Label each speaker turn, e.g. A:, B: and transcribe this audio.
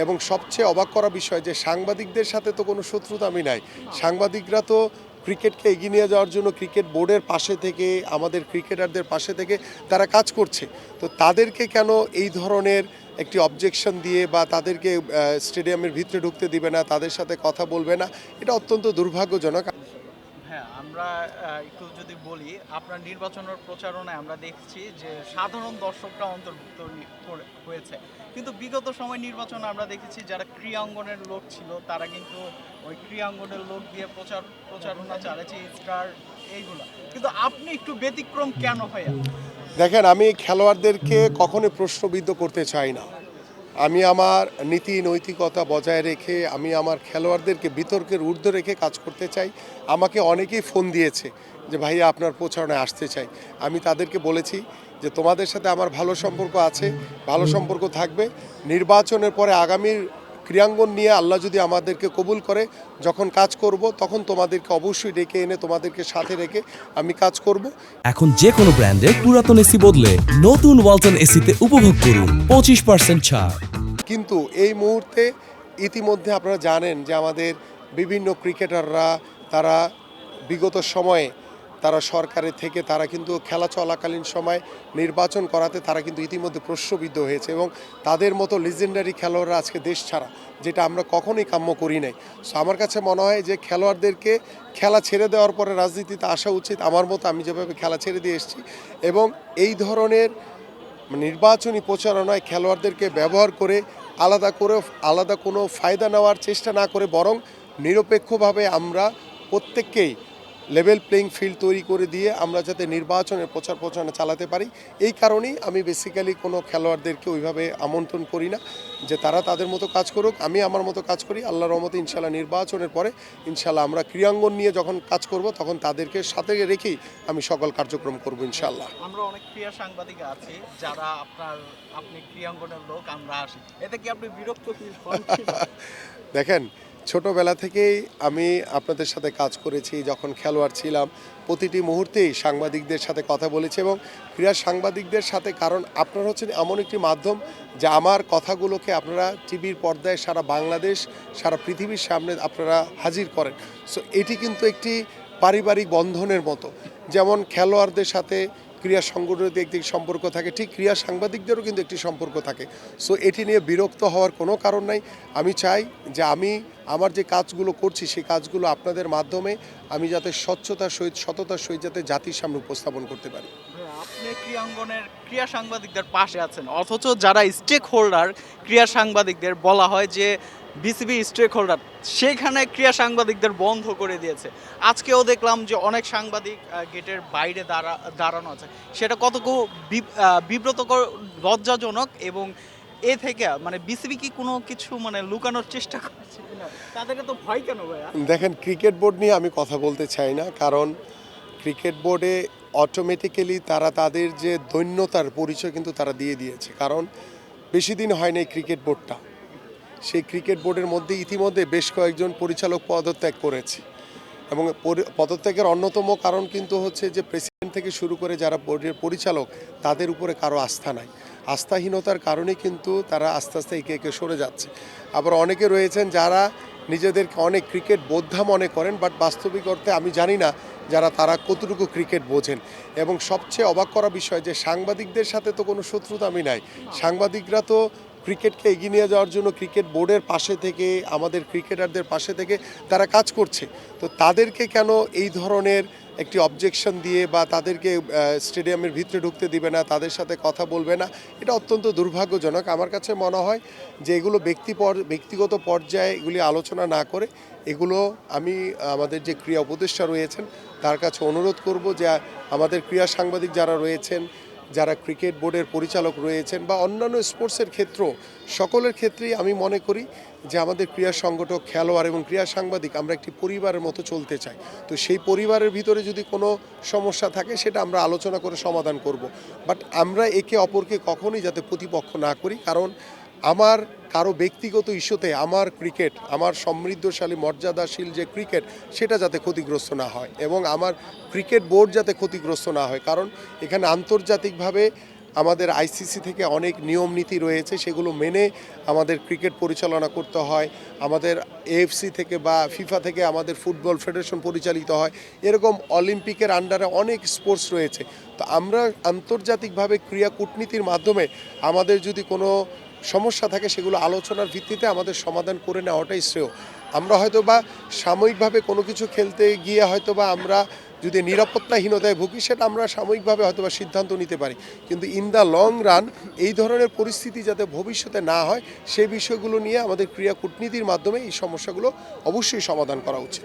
A: এবং সবচেয়ে অবাক করা বিষয় যে সাংবাদিকদের সাথে তো কোনো শত্রুতা আমি নাই। সাংবাদিকরা তো ক্রিকেটকে এগিয়ে নিয়ে যাওয়ার জন্য ক্রিকেট বোর্ডের পাশে থেকে, আমাদের ক্রিকেটারদের পাশে থেকে তারা কাজ করছে। তো তাদেরকে কেন এই ধরনের একটি অবজেকশন দিয়ে বা তাদেরকে স্টেডিয়ামের ভিতরে ঢুকতে দিবে না, তাদের সাথে কথা বলবে না, এটা অত্যন্ত দুর্ভাগ্যজনক।
B: হ্যাঁ, আমরা একটু যদি বলি, আপনার নির্বাচনের প্রচারণায় আমরা দেখছি যে সাধারণ দর্শকরা অন্তর্ভুক্ত হয়েছে, কিন্তু বিগত সময় নির্বাচনে আমরা দেখেছি যারা ক্রীড়াঙ্গনের লোক ছিল তারা কিন্তু ওই ক্রীড়াঙ্গনের লোক দিয়ে প্রচারণা চালাচ্ছে, স্টার এইগুলো। কিন্তু আপনি একটু ব্যতিক্রম কেন হয়ে?
A: দেখেন, আমি খেলোয়াড়দেরকে কখনোই প্রশ্নবিদ্ধ করতে চাই না। আমি আমার নীতি নৈতিকতা বজায় রেখে আমি আমার খেলোয়াড়দেরকে বিতর্কের ঊর্ধ্বে রেখে কাজ করতে চাই। আমাকে অনেকেই ফোন দিয়েছে যে ভাইয়া আপনার প্রচারণায় আসতে চাই। আমি তাদেরকে বলেছি যে তোমাদের সাথে আমার ভালো সম্পর্ক আছে, ভালো সম্পর্ক থাকবে। নির্বাচনের পরে আগামীর ক্রীড়াঙ্গন নিয়ে আল্লাহ যদি আমাদেরকে কবুল করে, যখন কাজ করব তখন তোমাদেরকে অবশ্যই ডেকে এনে তোমাদেরকে সাথে রেখে আমি কাজ করব।
C: এখন যে কোনো ব্র্যান্ডের পুরাতন এসি বদলে নতুন ওয়ালটন এসিতে উপভোগ করুন 25% ছাড়।
A: কিন্তু এই মুহূর্তে ইতিমধ্যে আপনারা জানেন যে আমাদের বিভিন্ন ক্রিকেটাররা তারা বিগত সময়ে তারা সরকারের থেকে তারা কিন্তু খেলা চলাকালীন সময় নির্বাচন করাতে তারা কিন্তু ইতিমধ্যে প্রশ্নবিদ্ধ হয়েছে এবং তাদের মতো লিজেন্ডারি খেলোয়াড়রা আজকে দেশ ছাড়া, যেটা আমরা কখনোই কাম্য করি নাই। সো আমার কাছে মনে হয় যে খেলোয়াড়দেরকে খেলা ছেড়ে দেওয়ার পরে রাজনীতিতে আসা উচিত। আমার মতো আমি যেভাবে খেলা ছেড়ে দিয়ে এসেছি এবং এই ধরনের নির্বাচনী প্রচারণায় খেলোয়াড়দেরকে ব্যবহার করে আলাদা কোনো ফায়দা নেওয়ার চেষ্টা না করে বরং নিরপেক্ষভাবে আমরা প্রত্যেককেই লেভেল প্লেইং ফিল্ড তৈরি করে দিয়ে আমরা যাতে নির্বাচনের প্রচারণা চালাতে পারি, এই কারণেই আমি বেসিক্যালি কোনো খেলোয়াড়দেরকে ওইভাবে আমন্ত্রণ করি না যে তারা তাদের মতো কাজ করুক, আমি আমার মতো কাজ করি। আল্লাহর রহমতে ইনশাল্লাহ নির্বাচনের পরে ইনশাল্লাহ আমরা ক্রীড়াঙ্গন নিয়ে যখন কাজ করব তখন তাদেরকে সাথে রেখেই আমি সকল কার্যক্রম করব ইনশাল্লাহ।
B: আমরা অনেক ক্রীড়া সাংবাদিক আছি যারা আপনি ক্রীড়াঙ্গনের লোক, আমরা আসি, এতে কি আপনি বিরক্ত ফিল করেন?
A: দেখেন, ছোটোবেলা থেকেই আমি আপনাদের সাথে কাজ করেছি। যখন খেলোয়াড় ছিলাম প্রতিটি মুহূর্তেই সাংবাদিকদের সাথে কথা বলেছি এবং ক্রীড়া সাংবাদিকদের সাথে, কারণ আপনারা হচ্ছেন এমন একটি মাধ্যম যে আমার কথাগুলোকে আপনারা টিভির পর্দায় সারা বাংলাদেশ, সারা পৃথিবীর সামনে আপনারা হাজির করেন। সো এটি কিন্তু একটি পারিবারিক বন্ধনের মতো। যেমন খেলোয়াড়দের সাথে ক্রীড়া সংগঠনের একটি সম্পর্ক থাকে, ঠিক ক্রীড়া সাংবাদিকদেরও কিন্তু একটি সম্পর্ক থাকে। সো এটি নিয়ে বিরক্ত হওয়ার কোনো কারণ নাই। আমি চাই যে আমি আমার যে কাজগুলো করছি সেই কাজগুলো আপনাদের মাধ্যমে আমি যাতে স্বচ্ছতার সহিত সততার সহিত যাতে জাতির সামনে উপস্থাপন করতে পারি।
B: আপনি ক্রীড়াঙ্গনের ক্রীড়া সাংবাদিকদের পাশে আছেন, অথচ যারা স্টেক হোল্ডার ক্রীড়া সাংবাদিকদের বলা হয় যে বিসিবি স্টেক হোল্ডার, সেখানে ক্রীড়া সাংবাদিকদের বন্ধ করে দিয়েছে। আজকেও দেখলাম যে অনেক সাংবাদিক গেটের বাইরে দাঁড়ানো আছে। সেটা কতটুকু বিব্রতকর, লজ্জাজনক, এবং এ থেকে মানে বিসিবি কি কোনো কিছু মানে লুকানোর চেষ্টা করছে কিনা? তাদেরকে তো ভয় কেন ভাইয়া?
A: দেখেন, ক্রিকেট বোর্ড নিয়ে আমি কথা বলতে চাই না, কারণ ক্রিকেট বোর্ডে অটোমেটিক্যালি তারা তাদের যে দৈন্যতার পরিচয় কিন্তু তারা দিয়ে দিয়েছে। কারণ বেশি দিন হয় নাই ক্রিকেট বোর্ডটা, সেই ক্রিকেট বোর্ডের মধ্যে ইতিমধ্যে বেশ কয়েকজন পরিচালক পদত্যাগ করেছে এবং পদত্যাগের অন্যতম কারণ কিন্তু হচ্ছে যে প্রেসিডেন্ট থেকে শুরু করে যারা বোর্ডের পরিচালক তাদের উপরে কারো আস্থা নাই। আস্থাহীনতার কারণে কিন্তু তারা আস্তে আস্তে একে একে সরে যাচ্ছে। আবার অনেকে রয়েছেন যারা নিজেদেরকে অনেক ক্রিকেট বোদ্ধা মনে করেন, বাট বাস্তবিক অর্থে আমি জানি না তারা কতটুকু ক্রিকেট বোঝেন। এবং সবচেয়ে অবাক করা বিষয় যে সাংবাদিকদের সাথে তো কোনো শত্রুতা আমি নাই। সাংবাদিকরা তো ক্রিকেটকে এগিয়ে নিয়ে যাওয়ার জন্য ক্রিকেট বোর্ডের পাশে থেকে, আমাদের ক্রিকেটারদের পাশে থেকে তারা কাজ করছে। তো তাদেরকে কেন এই ধরনের একটি অবজেকশন দিয়ে বা তাদেরকে স্টেডিয়ামের ভিতরে ঢুকতে দিবে না, তাদের সাথে কথা বলবে না, এটা অত্যন্ত দুর্ভাগ্যজনক। আমার কাছে মনে হয় যে এগুলো ব্যক্তিগত পর্যায়ে এগুলি আলোচনা না করে এগুলো আমি আমাদের যে ক্রীড়া উপদেষ্টা রয়েছেন তার কাছে অনুরোধ করব যে আমাদের ক্রীড়া সাংবাদিক যারা রয়েছেন, যারা ক্রিকেট বোর্ডের পরিচালক রয়েছেন বা অন্যান্য স্পোর্টসের ক্ষেত্র, সকলের ক্ষেত্রেই আমি মনে করি যে আমাদের ক্রীড়া সংগঠক, খেলোয়াড় এবং ক্রীড়া সাংবাদিক আমরা একটি পরিবারের মতো চলতে চাই। তো সেই পরিবারের ভিতরে যদি কোনো সমস্যা থাকে সেটা আমরা আলোচনা করে সমাধান করব। বাট আমরা একে অপরকে কখনোই যাতে প্রতিপক্ষ না করি, কারণ আমার কারো ব্যক্তিগত ইস্যুতে আমার ক্রিকেট, আমার সমৃদ্ধশালী মর্যাদাশীল যে ক্রিকেট, সেটা যাতে ক্ষতিগ্রস্ত না হয় এবং আমার ক্রিকেট বোর্ড যাতে ক্ষতিগ্রস্ত না হয়। কারণ এখানে আন্তর্জাতিকভাবে আমাদের আইসিসি থেকে অনেক নিয়ম নীতি রয়েছে, সেগুলো মেনে আমাদের ক্রিকেট পরিচালনা করতে হয়। আমাদের এএফসি থেকে বা ফিফা থেকে আমাদের ফুটবল ফেডারেশন পরিচালিত হয়। এরকম অলিম্পিকের আন্ডারে অনেক স্পোর্টস রয়েছে। তো আমরা আন্তর্জাতিকভাবে ক্রীড়া কূটনীতির মাধ্যমে আমাদের যদি কোনো সমস্যা থাকে সেগুলো আলোচনার ভিত্তিতে আমাদের সমাধান করে নেওয়াটাই শ্রেয়। আমরা হয়তো বা সাময়িকভাবে কোনো কিছু খেলতে গিয়ে হয়তো বা আমরা যদি নিরাপত্তাহীনতায় ভুগি, সেটা আমরা সাময়িকভাবে হয়তো বা সিদ্ধান্ত নিতে পারি, কিন্তু ইন দ্য লং রান এই ধরনের পরিস্থিতি যাতে ভবিষ্যতে না হয় সেই বিষয়গুলো নিয়ে আমাদের ক্রীড়া কূটনীতির মাধ্যমে এই সমস্যাগুলো অবশ্যই সমাধান করা উচিত।